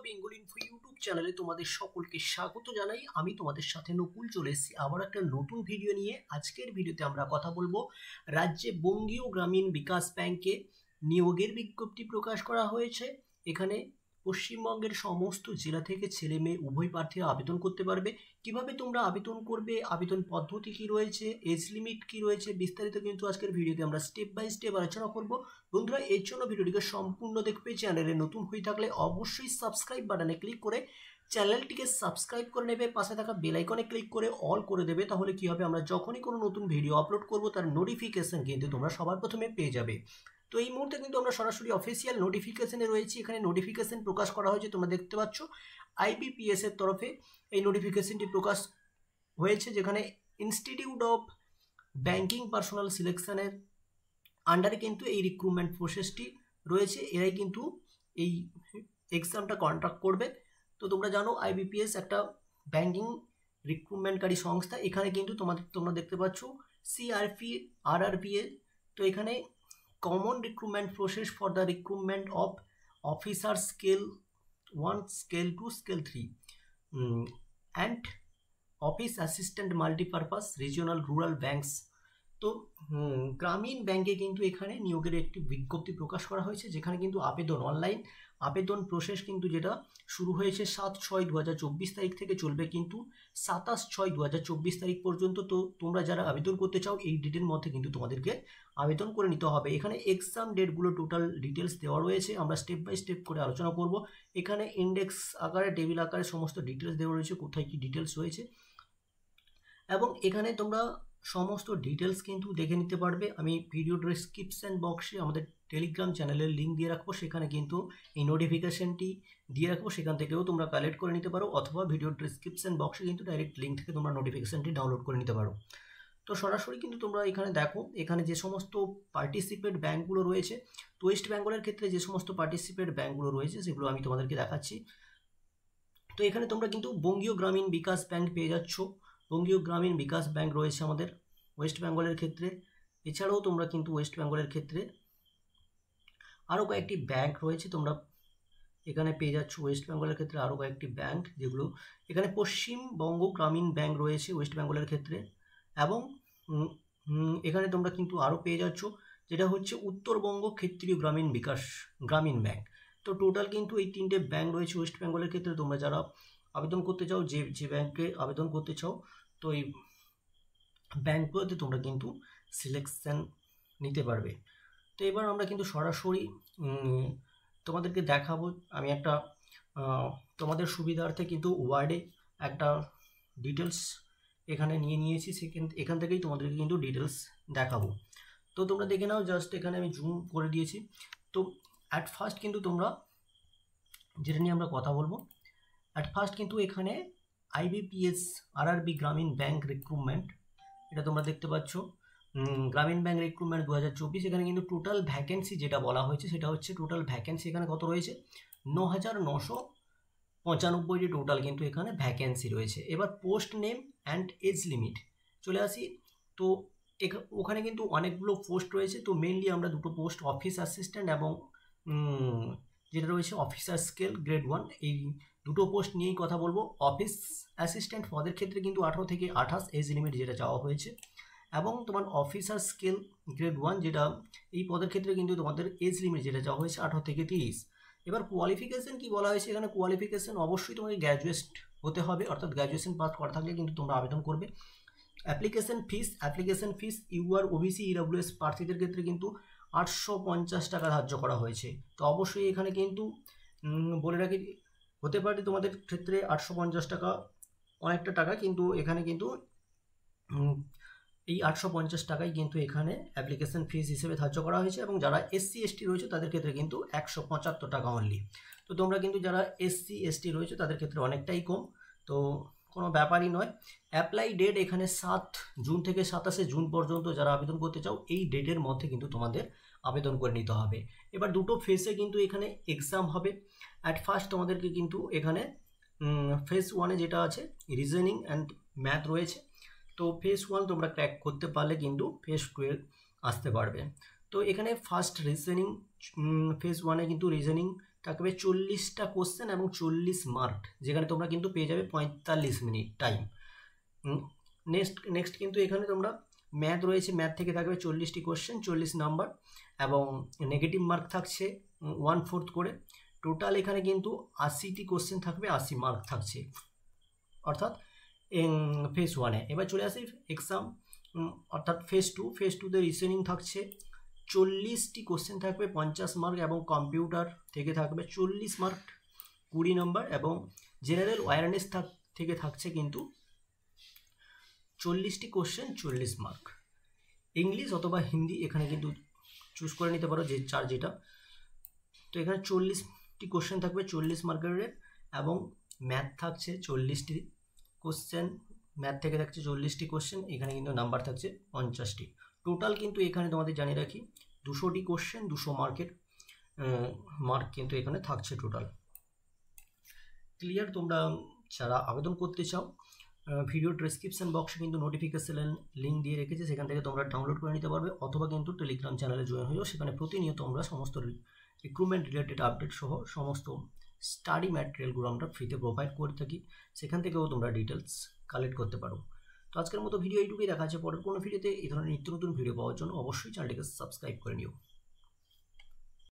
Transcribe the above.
Bengal info YouTube চ্যানেলে তোমাদের সকলকে স্বাগত জানাই। আমি তোমাদের সাথে নকুল চলে এসেছি আবার একটা নতুন ভিডিও নিয়ে। আজকের ভিডিওতে আমরা কথা বলবো রাজ্যে বঙ্গীয় গ্রামীণ বিকাশ ব্যাংকে নিয়োগের বিজ্ঞপ্তি প্রকাশ করা হয়েছে। এখানে পশ্চিমবঙ্গের সমস্ত জেলা থেকে ছেলে মেয়ে উভয় প্রার্থীরা আবেদন করতে পারবে। কিভাবে তোমরা আবেদন করবে, আবেদন পদ্ধতি কি রয়েছে, এজ লিমিট কি রয়েছে, বিস্তারিত কিন্তু আজকের ভিডিওতে আমরা স্টেপ বাই স্টেপ আলোচনা করব। বন্ধুরা, এর জন্য ভিডিওটিকে সম্পূর্ণ দেখবে। চ্যানেলে নতুন হয়ে থাকলে অবশ্যই সাবস্ক্রাইব বাটনে ক্লিক করে চ্যানেলটিকে সাবস্ক্রাইব করে নেবে, পাশে থাকা বেল আইকনে ক্লিক করে অল করে দেবে। তাহলে কি হবে, আমরা যখনই কোনো নতুন ভিডিও আপলোড করব তার নোটিফিকেশন কিন্তু তোমরা সবার প্রথমে পেয়ে যাবে। তো এই মুহূর্তে কিন্তু আমরা সরাসরি অফিসিয়াল নোটিফিকেশনে রয়েছি। এখানে নোটিফিকেশন প্রকাশ করা হয়েছে, তোমরা দেখতে পাচ্ছ আইবিপিএস এর তরফে এই নোটিফিকেশনটি প্রকাশ হয়েছে, যেখানে ইনস্টিটিউট অফ ব্যাংকিং পার্সোনাল সিলেকশনের আন্ডারে কিন্তু এই রিক্রুটমেন্ট প্রসেসটি রয়েছে। এরাই কিন্তু এই এক্সামটা কন্ডাক্ট করবে। তো তোমরা জানো আইবিপিএস একটা ব্যাংকিং রিক্রুটমেন্টকারী সংস্থা। এখানে কিন্তু তোমরা দেখতে পাচ্ছ সিআরপি আরআরপিএ। তো এখানে common recruitment process for the recruitment of officer scale 1, scale 2, scale 3 and office assistant multipurpose regional rural banks. তো গ্রামীণ ব্যাংকে কিন্তু এখানে নিয়োগের একটি বিজ্ঞপ্তি প্রকাশ করা হয়েছে, যেখানে কিন্তু আবেদন অনলাইন আবেদন প্রসেস কিন্তু যেটা শুরু হয়েছে 7/6/2024 তারিখ থেকে চলবে কিন্তু 27/6/2024 তারিখ পর্যন্ত। তো তোমরা যারা আবেদন করতে চাও এই ডেটের মধ্যে কিন্তু তোমাদেরকে আবেদন করে নিতে হবে। এখানে এক্সাম ডেটগুলো টোটাল ডিটেলস দেওয়া রয়েছে, আমরা স্টেপ বাই স্টেপ করে আলোচনা করব। এখানে ইন্ডেক্স আকারে টেবিল আকারে সমস্ত ডিটেলস দেওয়া রয়েছে, কোথায় কি ডিটেলস রয়েছে, এবং এখানে তোমরা সমস্ত ডিটেলস কিন্তু দেখে নিতে পারবে। আমি ভিডিও ডেসক্রিপশন বক্সে আমাদের টেলিগ্রাম চ্যানেলের লিঙ্ক দিয়ে রাখবো, সেখানে কিন্তু এই নোটিফিকেশনটি দিয়ে রাখবো, সেখান থেকেও তোমরা কালেক্ট করে নিতে পারো, অথবা ভিডিও ডেসক্রিপশন বক্সে কিন্তু ডাইরেক্ট লিঙ্ক থেকে তোমরা নোটিফিকেশনটি ডাউনলোড করে নিতে পারো। তো সরাসরি কিন্তু তোমরা এখানে দেখো, এখানে যে সমস্ত পার্টিসিপেট ব্যাঙ্কগুলো রয়েছে, তো ওয়েস্ট বেঙ্গলের ক্ষেত্রে যে সমস্ত পার্টিসিপেট ব্যাঙ্কগুলো রয়েছে সেগুলো আমি তোমাদেরকে দেখাচ্ছি। তো এখানে তোমরা কিন্তু বঙ্গীয় গ্রামীণ বিকাশ ব্যাংক পেয়ে যাচ্ছ। বঙ্গীয় গ্রামীণ বিকাশ ব্যাংক রয়েছে আমাদের ওয়েস্ট বেঙ্গলের ক্ষেত্রে। এছাড়াও তোমরা কিন্তু ওয়েস্ট বেঙ্গলের ক্ষেত্রে আরও কয়েকটি ব্যাংক রয়েছে, তোমরা এখানে পেয়ে যাচ্ছ। ওয়েস্ট বেঙ্গলের ক্ষেত্রে আরও কয়েকটি ব্যাংক, যেগুলো এখানে পশ্চিমবঙ্গ গ্রামীণ ব্যাংক রয়েছে ওয়েস্ট বেঙ্গলের ক্ষেত্রে, এবং এখানে তোমরা কিন্তু আরও পেয়ে যাচ্ছ যেটা হচ্ছে উত্তরবঙ্গ ক্ষেত্রীয় গ্রামীণ ব্যাংক। তো টোটাল কিন্তু এই তিনটে ব্যাংক রয়েছে ওয়েস্ট বেঙ্গলের ক্ষেত্রে। তোমরা যারা আবেদন করতে চাও, যে ব্যাংকে আবেদন করতে চাও, তো এই ব্যাংকগুলোতে তোমরা কিন্তু সিলেকশন নিতে পারবে। তো এবার আমরা কিন্তু সরাসরি তোমাদেরকে দেখাবো। আমি একটা তোমাদের সুবিধার্থে কিন্তু ওয়ার্ডে একটা ডিটেলস এখানে নিয়েছি, এখান থেকেই তোমাদেরকে কিন্তু ডিটেলস দেখাবো। তো তোমরা দেখে নাও, জাস্ট এখানে আমি জুম করে দিয়েছি। তো অ্যাট ফার্স্ট কিন্তু তোমরা যেটা নিয়ে আমরা কথা বলবো, অ্যাট ফার্স্ট কিন্তু এখানে আইবিপিএস আরআরবি গ্রামীণ ব্যাংক রিক্রুটমেন্ট, এটা তোমরা দেখতে পাচ্ছ গ্রামীণ ব্যাংক রিক্রুটমেন্ট 2024। এখানে কিন্তু টোটাল ভ্যাকেন্সি যেটা বলা হয়েছে সেটা হচ্ছে টোটাল ভ্যাকেন্সি এখানে কত রয়েছে, 9,995টি টোটাল কিন্তু এখানে ভ্যাকেন্সি রয়েছে। এবার post name and age limit চলে আসি। তো ওখানে কিন্তু অনেকগুলো পোস্ট রয়েছে। তো মেনলি আমরা দুটো পোস্ট, অফিস অ্যাসিস্ট্যান্ট এবং যেটা রয়েছে অফিসার স্কেল গ্রেড 1, এই দুটো পোস্ট নিয়েই কথা বলবো। অফিস অ্যাসিস্ট্যান্ট পদের ক্ষেত্রে কিন্তু 18 থেকে 28 এজ লিমিট যেটা চাওয়া হয়েছে, এবং তোমার অফিসার স্কেল গ্রেড 1 যেটা এই পদের ক্ষেত্রে কিন্তু তোমাদের এজ লিমিট যেটা চাওয়া হয়েছে 18 থেকে 30। এবার কোয়ালিফিকেশন কি বলা হয়েছে, এখানে কোয়ালিফিকেশন অবশ্যই তোমাকে গ্র্যাজুয়েট হতে হবে, অর্থাৎ গ্র্যাজুয়েশন পাস করা থাকলে কিন্তু তোমরা আবেদন করবে। Application fees UR OBC EWS প্রার্থীদের ক্ষেত্রে কিন্তু 850 টাকা ধার্য করা হয়েছে। তো অবশ্যই এখানে কিন্তু বলে রাখি, হতে পারে তোমাদের ক্ষেত্রে 850 টাকা অনেকটা টাকা, কিন্তু এখানে কিন্তু এই 850 টাকাই কিন্তু এখানে অ্যাপ্লিকেশন ফিস হিসেবে ধার্য করা হয়েছে, এবং যারা SC ST রয়েছে তাদের ক্ষেত্রে কিন্তু 175 টাকা অনলি। তো তোমরা কিন্তু যারা SC ST রয়েছে তাদের ক্ষেত্রে অনেকটাই কম, তো কোনো ব্যাপারই নয়। অ্যাপ্লাই ডেট এখানে 7 জুন থেকে 27 জুন পর্যন্ত যারা আবেদন করতে চাও এই ডেটের মধ্যে কিন্তু তোমাদের আবেদন করে নিতে হবে। এবার দুটো ফেসে কিন্তু এখানে এক্সাম হবে। অ্যাট ফার্স্ট তোমাদেরকে কিন্তু এখানে ফেজ 1-এ যেটা আছে রিজনিং অ্যান্ড ম্যাথ রয়েছে। তো ফেজ 1 তোমরা ক্র্যাক করতে পারলে কিন্তু ফেজ 2 আসতে পারবে। তো এখানে ফার্স্ট রিজনিং, ফেজ 1-এ কিন্তু রিজনিং থাকবে 40টা কোশ্চেন এবং 40 মার্ক, যেখানে তোমরা কিন্তু পেয়ে যাবে 45 মিনিট টাইম। নেক্সট কিন্তু এখানে তোমরা ম্যাথ রয়েছে, ম্যাথ থেকে থাকবে 40টি কোশ্চেন, 40 নাম্বার, এবং নেগেটিভ মার্ক থাকছে 1/4 করে। টোটাল এখানে কিন্তু 80টি কোশ্চেন থাকবে, 80 মার্ক থাকছে, অর্থাৎ ফেজ 1-এ। এবার চলে আসি এক্সাম, অর্থাৎ ফেজ 2তে রিজনিং থাকছে 40টি কোশ্চেন থাকবে, 50 মার্ক, এবং কম্পিউটার থেকে থাকবে 40 মার্ক 20 নম্বর, এবং জেনারেল অ্যাওয়ারনেস থেকে থাকছে কিন্তু 40টি কোশ্চেন 40 মার্ক। ইংলিশ অথবা হিন্দি এখানে কিন্তু চুজ করে নিতে পারো, যে যেটা। তো এখানে 40টি কোশ্চেন থাকবে 40 মার্কের, এবং ম্যাথ থাকছে 40টি কোশ্চেন, ম্যাথ থেকে থাকছে 40টি কোশ্চেন, এখানে কিন্তু নাম্বার থাকছে 50টি। টোটাল কিন্তু এখানে তোমাদের জানিয়ে রাখি 200টি কোশ্চেন, 200 মার্কের মার্ক কিন্তু এখানে থাকছে টোটাল। ক্লিয়ার? তোমরা যারা আবেদন করতে চাও, ভিডিও ডেসক্রিপশন বক্সে কিন্তু নোটিফিকেশন লিঙ্ক দিয়ে রেখেছে, সেখান থেকে তোমরা ডাউনলোড করে নিতে পারবে, অথবা কিন্তু টেলিগ্রাম চ্যানেলে জয়েন হয়েও সেখানে প্রতিনিয়ত আমরা সমস্ত রিক্রুটমেন্ট রিলেটেড আপডেট সহ সমস্ত স্টাডি ম্যাটেরিয়ালগুলো আমরা ফ্রিতে প্রোভাইড করে থাকি, সেখান থেকেও তোমরা ডিটেলস কালেক্ট করতে পারো। তো আজকের মতো ভিডিও এইটুকুই, দেখা যাচ্ছে পরের কোনো ভিডিওতে। এই ধরনের নিত্য নতুন ভিডিও পাওয়ার জন্য অবশ্যই চ্যানেলটিকে সাবস্ক্রাইব করে নিও।